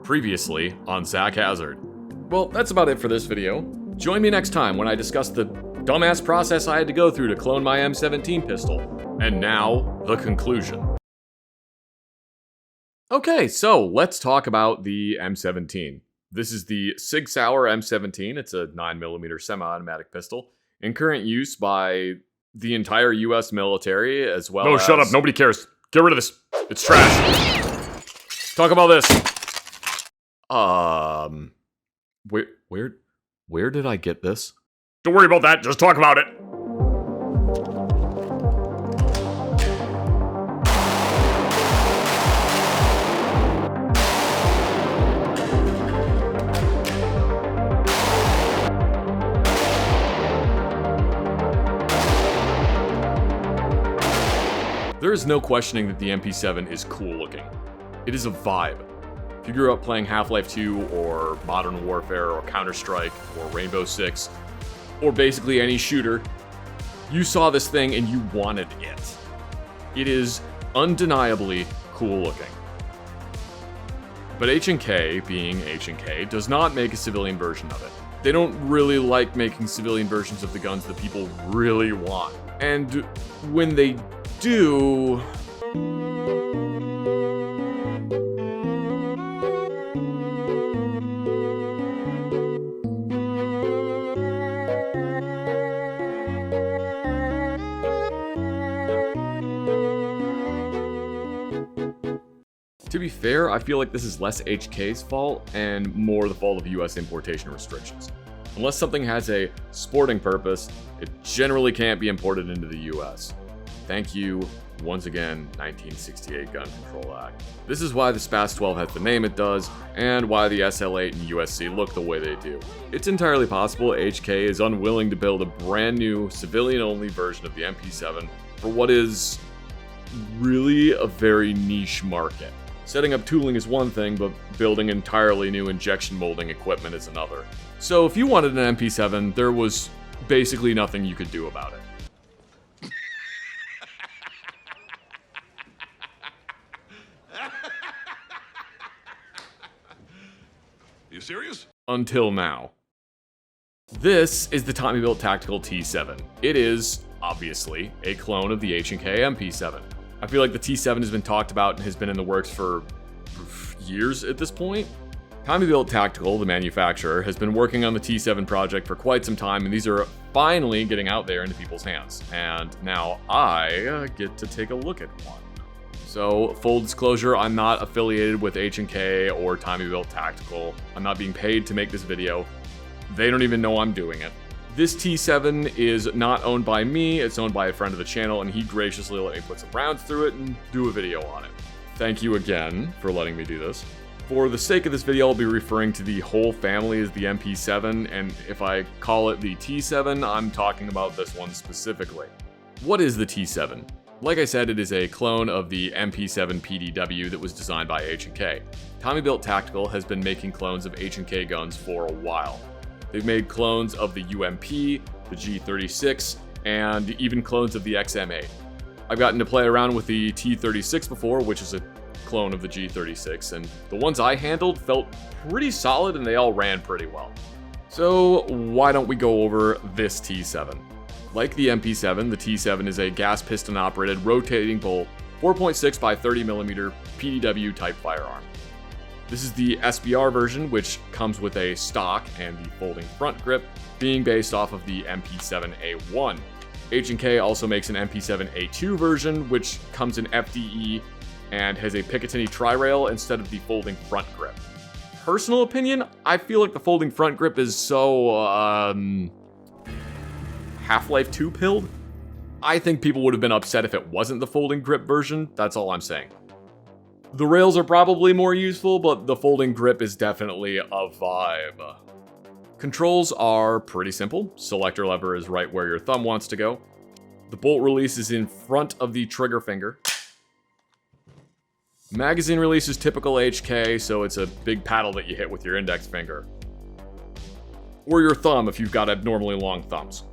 Previously on Zach Hazard. Well, that's about it for this video. Join me next time when I discuss the dumbass process I had to go through to clone my M17 pistol. And now, the conclusion. Okay, so let's talk about the M17. This is the Sig Sauer M17. It's a 9mm semi-automatic pistol in current use by the entire US military as well as... No, shut up. Nobody cares. Get rid of this. It's trash. Talk about this. Where did I get this? Don't worry about that, just talk about it. There is no questioning that the MP7 is cool looking. It is a vibe. If you grew up playing Half-Life 2 or Modern Warfare or Counter-Strike or Rainbow Six or basically any shooter, you saw this thing and you wanted it. It is undeniably cool looking. But H&K, being H&K, does not make a civilian version of it. They don't really like making civilian versions of the guns that people really want. And when they do... To be fair, I feel like this is less HK's fault and more the fault of US importation restrictions. Unless something has a sporting purpose, it generally can't be imported into the US. Thank you, once again, 1968 Gun Control Act. This is why the SPAS 12 has the name it does, and why the SL8 and USC look the way they do. It's entirely possible HK is unwilling to build a brand new, civilian-only version of the MP7 for what is really a very niche market. Setting up tooling is one thing, but building entirely new injection molding equipment is another. So if you wanted an MP7, there was basically nothing you could do about it. You serious? Until now. This is the Tommybuilt Tactical T7. It is, obviously, a clone of the H&K MP7. I feel like the T7 has been talked about and has been in the works for years at this point. Tommybuilt Tactical, the manufacturer, has been working on the T7 project for quite some time, and these are finally getting out there into people's hands. And now I get to take a look at one. So, full disclosure, I'm not affiliated with H&K or Tommybuilt Tactical. I'm not being paid to make this video. They don't even know I'm doing it. This T7 is not owned by me, it's owned by a friend of the channel, and he graciously let me put some rounds through it and do a video on it. Thank you again for letting me do this. For the sake of this video, I'll be referring to the whole family as the MP7, and if I call it the T7, I'm talking about this one specifically. What is the T7? Like I said, it is a clone of the MP7 PDW that was designed by H&K. Tommybuilt Tactical has been making clones of H&K guns for a while. They've made clones of the UMP, the G36, and even clones of the XM8. I've gotten to play around with the T36 before, which is a clone of the G36, and the ones I handled felt pretty solid and they all ran pretty well. So why don't we go over this T7? Like the MP7, the T7 is a gas piston operated rotating bolt 4.6 by 30mm PDW type firearm. This is the SBR version, which comes with a stock and the folding front grip, being based off of the MP7A1. H&K also makes an MP7A2 version, which comes in FDE and has a Picatinny tri-rail instead of the folding front grip. Personal opinion, I feel like the folding front grip is so, Half-Life 2 pilled? I think people would have been upset if it wasn't the folding grip version, that's all I'm saying. The rails are probably more useful, but the folding grip is definitely a vibe. Controls are pretty simple. Selector lever is right where your thumb wants to go. The bolt release is in front of the trigger finger. Magazine release is typical HK, so it's a big paddle that you hit with your index finger. Or your thumb if you've got abnormally long thumbs.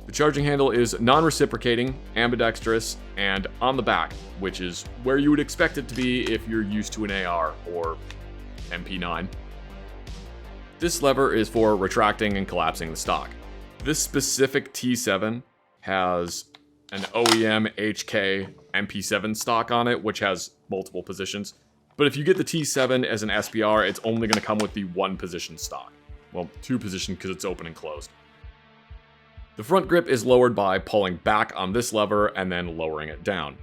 The charging handle is non-reciprocating, ambidextrous, and on the back, which is where you would expect it to be if you're used to an AR or MP9. This lever is for retracting and collapsing the stock. This specific T7 has an OEM HK MP7 stock on it, which has multiple positions. But if you get the T7 as an SBR, it's only going to come with the one position stock. Well, two position because it's open and closed. The front grip is lowered by pulling back on this lever and then lowering it down.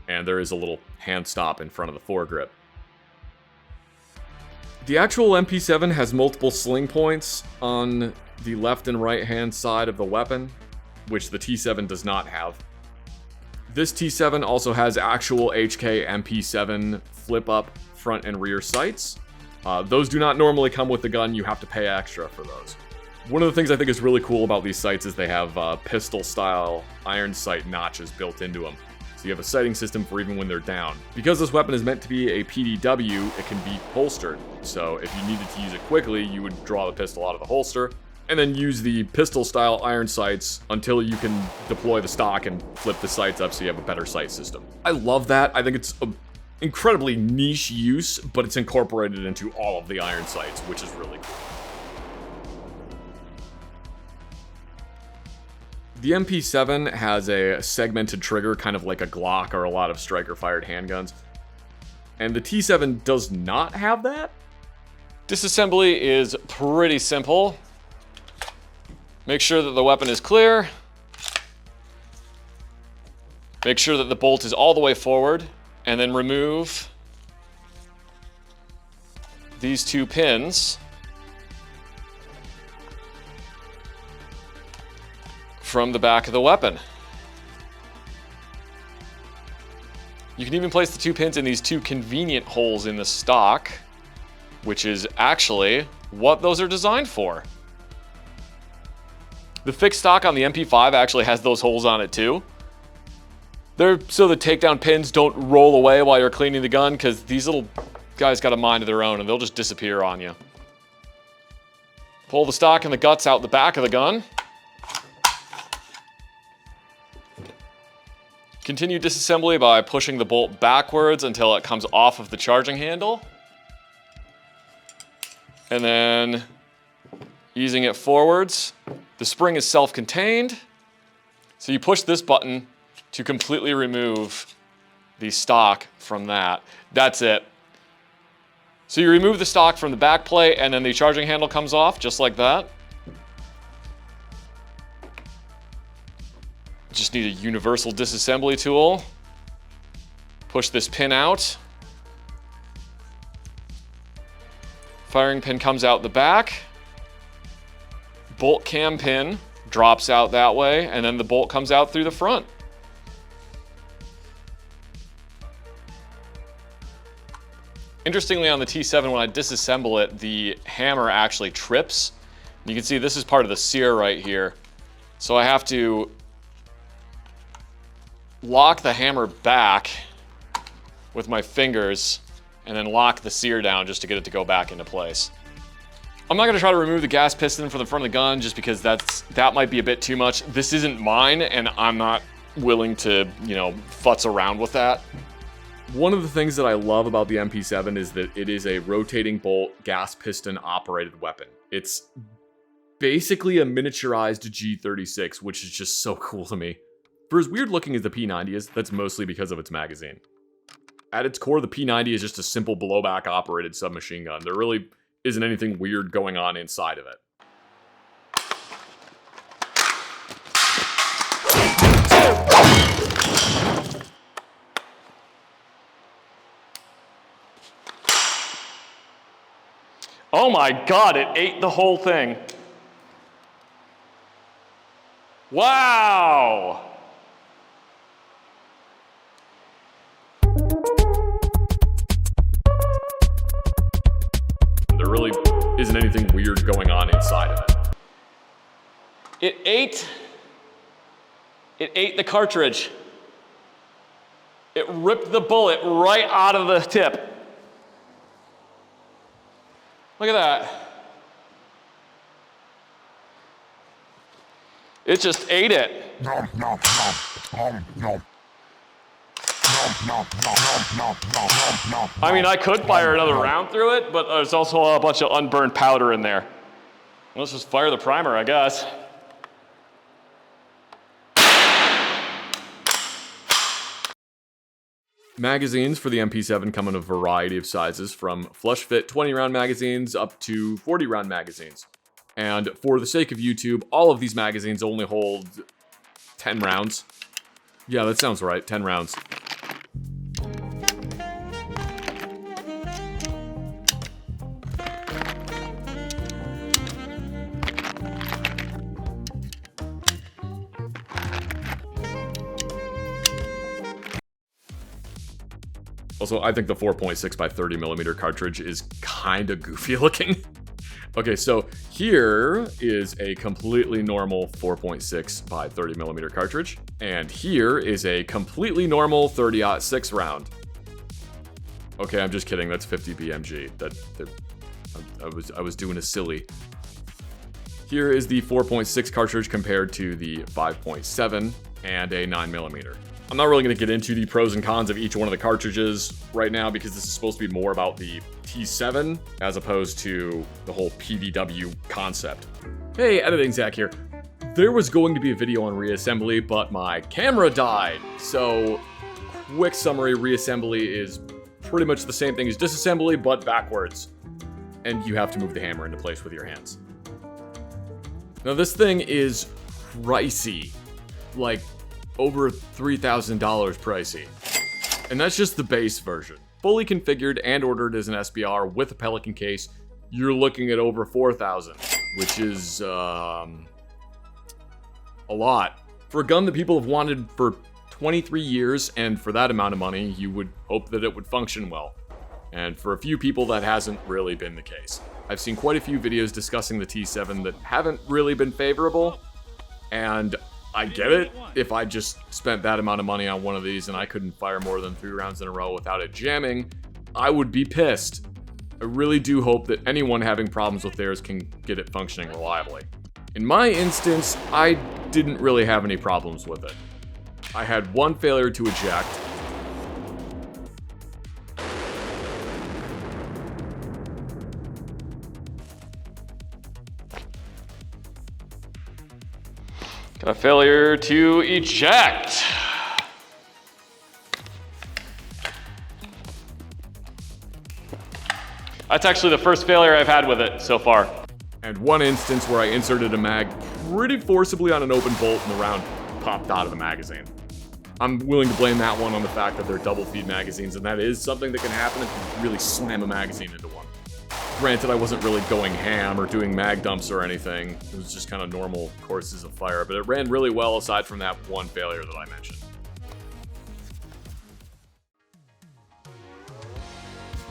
And there is a little hand stop in front of the foregrip. The actual MP7 has multiple sling points on the left and right hand side of the weapon, which the T7 does not have. This T7 also has actual HK MP7 flip-up front and rear sights. Those do not normally come with the gun, you have to pay extra for those. One of the things I think is really cool about these sights is they have pistol-style iron sight notches built into them. So you have a sighting system for even when they're down. Because this weapon is meant to be a PDW, it can be holstered. So if you needed to use it quickly, you would draw the pistol out of the holster, and then use the pistol-style iron sights until you can deploy the stock and flip the sights up so you have a better sight system. I love that. I think it's an incredibly niche use, but it's incorporated into all of the iron sights, which is really cool. The MP7 has a segmented trigger, kind of like a Glock or a lot of striker-fired handguns. And the T7 does not have that. Disassembly is pretty simple. Make sure that the weapon is clear. Make sure that the bolt is all the way forward, and then remove these two pins from the back of the weapon. You can even place the two pins in these two convenient holes in the stock, which is actually what those are designed for. The fixed stock on the MP5 actually has those holes on it too. They're so the takedown pins don't roll away while you're cleaning the gun, because these little guys got a mind of their own and they'll just disappear on you. Pull the stock and the guts out the back of the gun. Continue disassembly by pushing the bolt backwards until it comes off of the charging handle. And then easing it forwards. The spring is self-contained, so you push this button to completely remove the stock from that. That's it. So you remove the stock from the back plate and then the charging handle comes off just like that. Just need a universal disassembly tool. Push this pin out. Firing pin comes out the back. Bolt cam pin drops out that way, and then the bolt comes out through the front. Interestingly, on the T7, when I disassemble it, the hammer actually trips. You can see this is part of the sear right here. So I have to lock the hammer back with my fingers and then lock the sear down just to get it to go back into place. I'm not gonna try to remove the gas piston from the front of the gun just because that might be a bit too much. This isn't mine and I'm not willing to, futz around with that. One of the things that I love about the MP7 is that it is a rotating bolt gas piston operated weapon. It's basically a miniaturized G36, which is just so cool to me. For as weird looking as the P90 is, that's mostly because of its magazine. At its core, the P90 is just a simple blowback operated submachine gun. There really isn't anything weird going on inside of it. Oh my God, it ate the whole thing. Wow. There really isn't anything weird going on inside of it. It ate the cartridge. It ripped the bullet right out of the tip. Look at that. It just ate it. I mean, I could fire another round through it, but there's also a bunch of unburned powder in there. Let's just fire the primer, I guess. Magazines for the MP7 come in a variety of sizes, from flush fit 20-round magazines up to 40-round magazines. And for the sake of YouTube, all of these magazines only hold 10 rounds. Yeah, that sounds right, 10 rounds. Also, I think the 4.6 by 30 millimeter cartridge is kind of goofy looking. Okay, so here is a completely normal 4.6 by 30 millimeter cartridge, and here is a completely normal 30-06 round. Okay, I'm just kidding. That's 50 BMG. I was doing a silly. Here is the 4.6 cartridge compared to the 5.7 and a 9 millimeter. I'm not really going to get into the pros and cons of each one of the cartridges right now because this is supposed to be more about the T7 as opposed to the whole PDW concept. Hey, Editing Zach here. There was going to be a video on reassembly, but my camera died. So, quick summary, reassembly is pretty much the same thing as disassembly, but backwards. And you have to move the hammer into place with your hands. Now this thing is pricey. Like, over $3,000 pricey. And that's just the base version. Fully configured and ordered as an SBR with a Pelican case, you're looking at over $4,000, which is a lot. For a gun that people have wanted for 23 years, and for that amount of money, you would hope that it would function well. And for a few people, that hasn't really been the case. I've seen quite a few videos discussing the T7 that haven't really been favorable, and I get it. If I just spent that amount of money on one of these and I couldn't fire more than 3 rounds in a row without it jamming, I would be pissed. I really do hope that anyone having problems with theirs can get it functioning reliably. In my instance, I didn't really have any problems with it. I had one failure to eject. Got a failure to eject. That's actually the first failure I've had with it so far. And one instance where I inserted a mag pretty forcibly on an open bolt and the round popped out of the magazine. I'm willing to blame that one on the fact that they're double feed magazines, and that is something that can happen if you really slam a magazine into one. Granted, I wasn't really going ham or doing mag dumps or anything. It was just kind of normal courses of fire, but it ran really well aside from that one failure that I mentioned.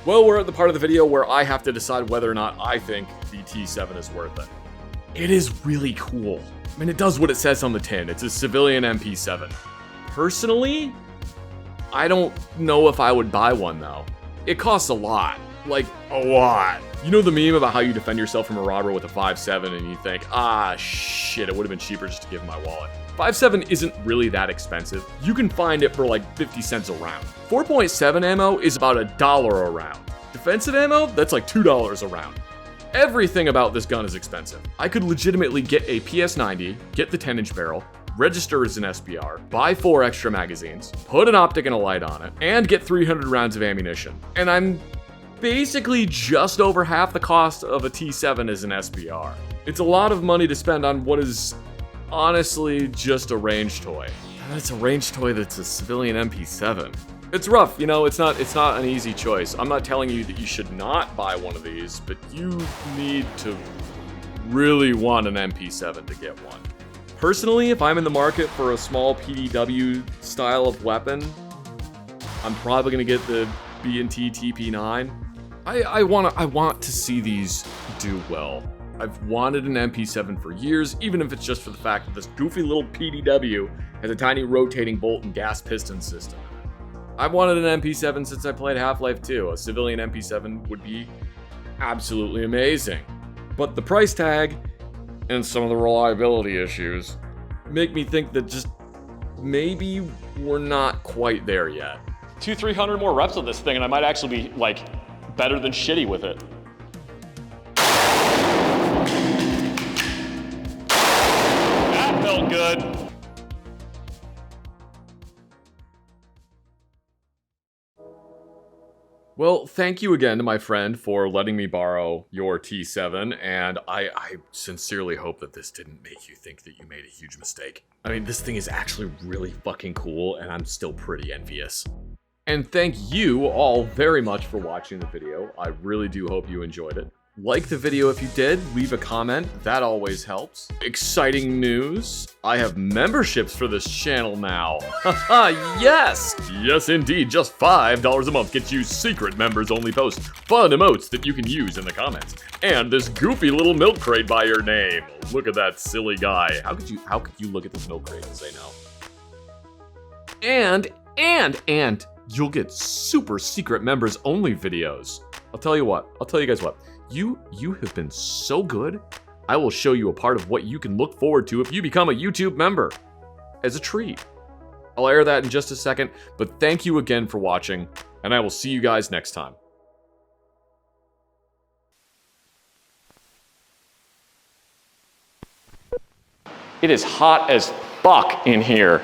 Well, we're at the part of the video where I have to decide whether or not I think the T7 is worth it. It is really cool. I mean, it does what it says on the tin. It's a civilian MP7. Personally, I don't know if I would buy one though. It costs a lot. Like, a lot. You know the meme about how you defend yourself from a robber with a 5.7 and you think, ah, shit, it would have been cheaper just to give him my wallet. 5.7 isn't really that expensive. You can find it for like 50 cents a round. 4.7 ammo is about $1 a round. Defensive ammo, that's like $2 a round. Everything about this gun is expensive. I could legitimately get a PS90, get the 10-inch barrel, register as an SBR, buy 4 extra magazines, put an optic and a light on it, and get 300 rounds of ammunition. And I'm basically just over half the cost of a T7 as an SBR. It's a lot of money to spend on what is honestly just a range toy. And it's a range toy that's a civilian MP7. It's rough, you know, it's not an easy choice. I'm not telling you that you should not buy one of these, but you need to really want an MP7 to get one. Personally, if I'm in the market for a small PDW style of weapon, I'm probably gonna get the B&T TP9. I want to see these do well. I've wanted an MP7 for years, even if it's just for the fact that this goofy little PDW has a tiny rotating bolt and gas piston system. I've wanted an MP7 since I played Half-Life 2. A civilian MP7 would be absolutely amazing. But the price tag and some of the reliability issues make me think that just maybe we're not quite there yet. 200-300 more reps of this thing and I might actually be like better than shitty with it. That felt good. Well, thank you again to my friend for letting me borrow your T7, and I sincerely hope that this didn't make you think that you made a huge mistake. I mean, this thing is actually really fucking cool, and I'm still pretty envious. And thank you all very much for watching the video. I really do hope you enjoyed it. Like the video if you did, leave a comment, that always helps. Exciting news, I have memberships for this channel now. Haha, yes! Yes indeed, just $5 a month gets you secret members only posts, fun emotes that you can use in the comments, and this goofy little milk crate by your name. Look at that silly guy. How could you look at this milk crate and say no? And you'll get super secret members only videos. I'll tell you guys what. You have been so good, I will show you a part of what you can look forward to if you become a YouTube member. As a treat. I'll air that in just a second, but thank you again for watching, and I will see you guys next time. It is hot as fuck in here.